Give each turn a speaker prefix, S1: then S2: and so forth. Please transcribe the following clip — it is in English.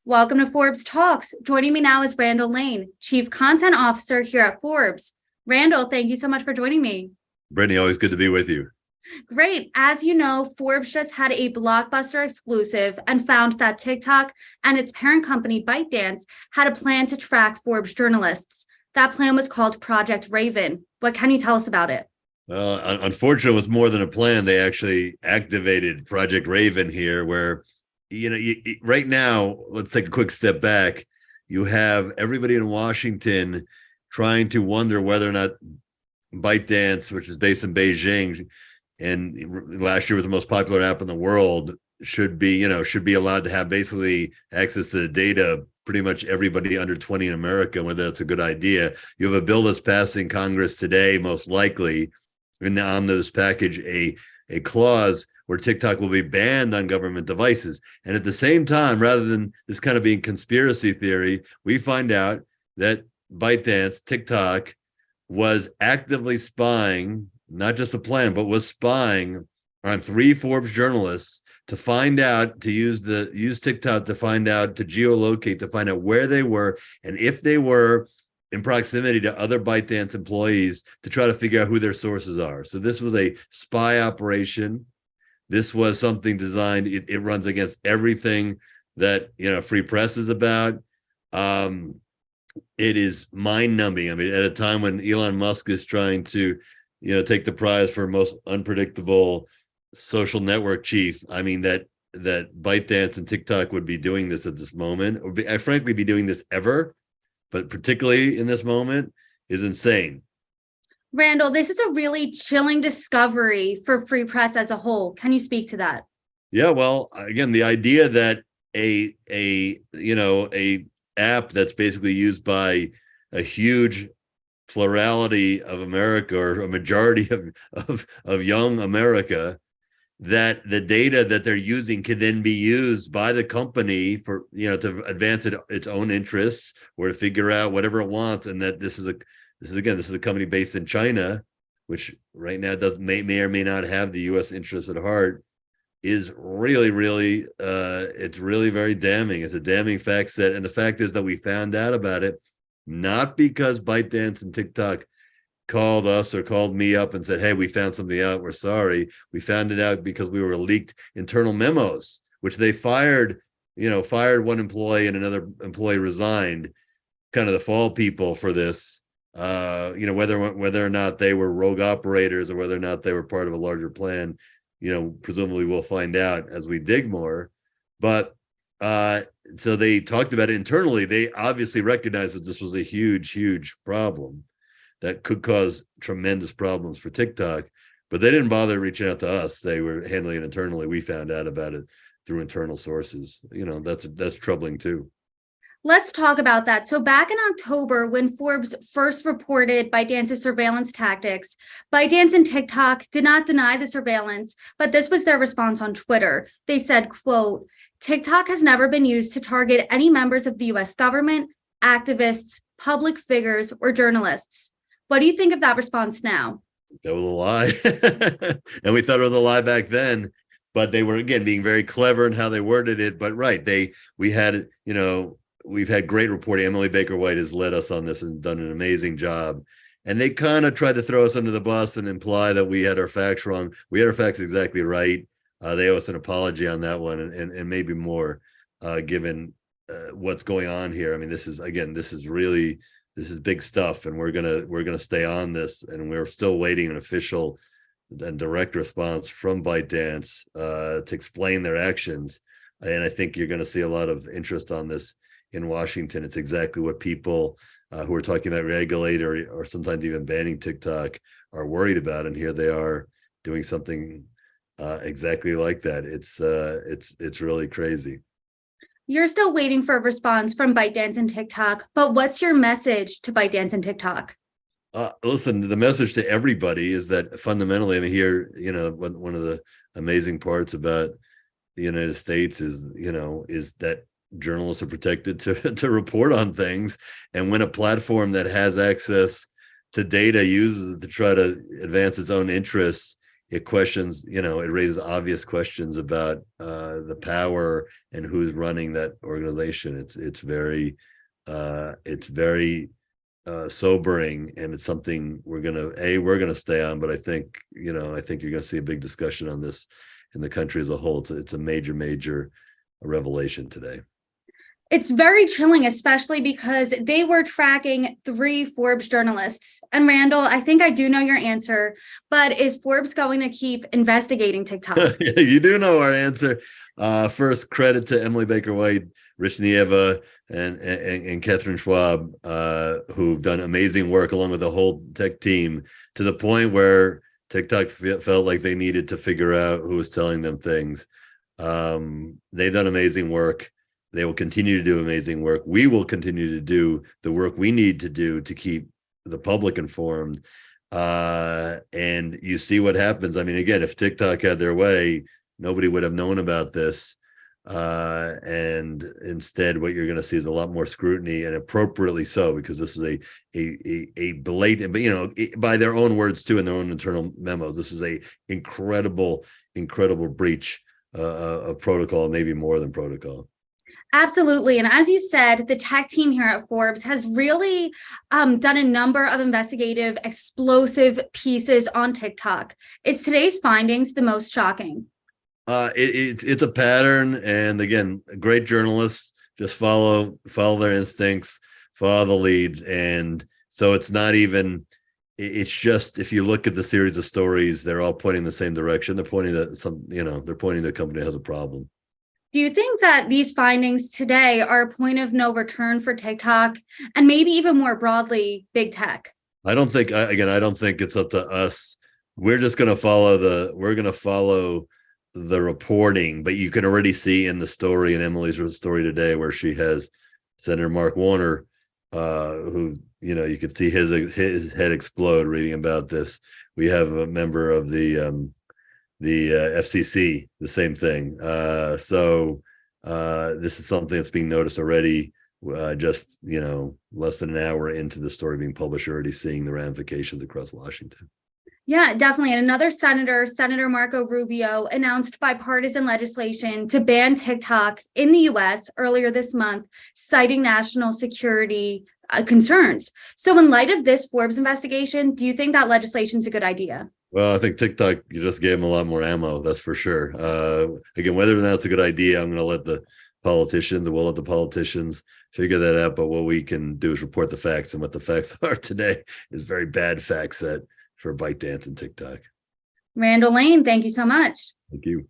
S1: Welcome to Forbes Talks. Joining me now is Randall Lane, Chief Content Officer here at Forbes. Randall, thank you so much for joining me.
S2: Brittany, always good to be with you.
S1: Great. As you know, Forbes just had a blockbuster exclusive and found that TikTok and its parent company, ByteDance, had a plan to track Forbes journalists. That plan was called Project Raven. What can you tell us about it?
S2: Unfortunately, with more than a plan, they actually activated Project Raven here, where, right now, let's take a quick step back. You have everybody in Washington trying to wonder whether or not ByteDance, which is based in Beijing, and last year was the most popular app in the world, should be allowed to have basically access to the data of pretty much everybody under 20 in America, whether that's a good idea. You have a bill that's passing Congress today, most likely, in the omnibus package, a clause where TikTok will be banned on government devices. And at the same time, rather than this kind of being conspiracy theory, we find out that ByteDance, TikTok, was actively spying, not just a plan, but was spying on 3 Forbes journalists to find out, to use TikTok to find out, to geolocate, to find out where they were, and if they were in proximity to other ByteDance employees, to try to figure out who their sources are. So this was a spy operation. This was something designed, it runs against everything that, free press is about. It is mind-numbing. I mean, at a time when Elon Musk is trying to, take the prize for most unpredictable social network chief, I mean, that ByteDance and TikTok would be doing this at this moment, or frankly be doing this ever, but particularly in this moment, is insane.
S1: Randall, this is a really chilling discovery for free press as a whole. Can you speak to that?
S2: Yeah, well, again, the idea that a app that's basically used by a huge plurality of America, or a majority of young America, that the data that they're using can then be used by the company for, to advance its own interests, or to figure out whatever it wants. And that this is a company based in China, which right now may or may not have the U.S. interests at heart, is really, it's really very damning. It's a damning fact set. And the fact is that we found out about it, not because ByteDance and TikTok called us or called me up and said, hey, we found something out, we're sorry. We found it out because we were leaked internal memos, which they fired one employee and another employee resigned, kind of the fall people for this. Whether or not they were rogue operators, or whether or not they were part of a larger plan, presumably we'll find out as we dig more. But so they talked about it internally. They obviously recognized that this was a huge problem that could cause tremendous problems for TikTok, but they didn't bother reaching out to us. They were handling it internally. We found out about it through internal sources. That's troubling too.
S1: Let's talk about that. So back in October, when Forbes first reported ByteDance's surveillance tactics, ByteDance and TikTok did not deny the surveillance, but this was their response on Twitter. They said, quote, TikTok has never been used to target any members of the U.S. government, activists, public figures, or journalists. What do you think of that response now?
S2: That was a lie. And we thought it was a lie back then, but they were, again, being very clever in how they worded it. But right, we've had great reporting. Emily Baker White has led us on this and done an amazing job. And they kind of tried to throw us under the bus and imply that we had our facts wrong. We had our facts exactly right. They owe us an apology on that one, and maybe more, given what's going on here. I mean, this is big stuff, and we're gonna stay on this, and we're still waiting an official and direct response from ByteDance to explain their actions. And I think you're going to see a lot of interest on this in Washington. It's exactly what people who are talking about regulator or sometimes even banning TikTok are worried about, and here they are doing something exactly like that. It's really crazy.
S1: You're still waiting for a response from ByteDance and TikTok, but what's your message to ByteDance and TikTok?
S2: Listen, the message to everybody is that fundamentally, I mean, here, one of the amazing parts about the United States is that journalists are protected to report on things. And when a platform that has access to data uses it to try to advance its own interests, it questions, it raises obvious questions about the power and who's running that organization. It's very sobering, and it's something we're gonna stay on. But I think you're gonna see a big discussion on this in the country as a whole. It's a major revelation today.
S1: It's very chilling, especially because they were tracking 3 Forbes journalists. And Randall, I think I do know your answer, but is Forbes going to keep investigating TikTok?
S2: You do know our answer. First, credit to Emily Baker White, Rich Nieva, and Catherine Schwab, who've done amazing work along with the whole tech team, to the point where TikTok felt like they needed to figure out who was telling them things. They've done amazing work. They will continue to do amazing work. We will continue to do the work we need to do to keep the public informed. And you see what happens. I mean, again, if TikTok had their way, nobody would have known about this. And instead, what you're going to see is a lot more scrutiny, and appropriately so, because this is a blatant, but by their own words too, in their own internal memos, this is a incredible breach of protocol, maybe more than protocol.
S1: Absolutely. And as you said, the tech team here at Forbes has really done a number of investigative, explosive pieces on TikTok. Is today's findings the most shocking?
S2: It's a pattern. And again, great journalists just follow their instincts, follow the leads. And so it's not even, it's just, if you look at the series of stories, they're all pointing the same direction. They're pointing that they're pointing the company has a problem.
S1: Do you think that these findings today are a point of no return for TikTok and maybe even more broadly, big tech?
S2: I don't think it's up to us. We're just going to follow the reporting, but you can already see in the story, in Emily's story today, where she has Senator Mark Warner, who, you could see his head explode reading about this. We have a member of the FCC, the same thing. So this is something that's being noticed already. Just less than an hour into the story being published, already seeing the ramifications across Washington.
S1: Yeah, definitely. And another Senator Marco Rubio, announced bipartisan legislation to ban TikTok in the U.S. earlier this month, citing national security concerns. So in light of this Forbes investigation, do you think that legislation is a good idea?
S2: Well, I think TikTok, you just gave them a lot more ammo, that's for sure. Again, whether or not it's a good idea, I'm going to let we'll let the politicians figure that out. But what we can do is report the facts. And what the facts are today is very bad fact set for ByteDance and TikTok.
S1: Randall Lane, thank you so much.
S2: Thank you.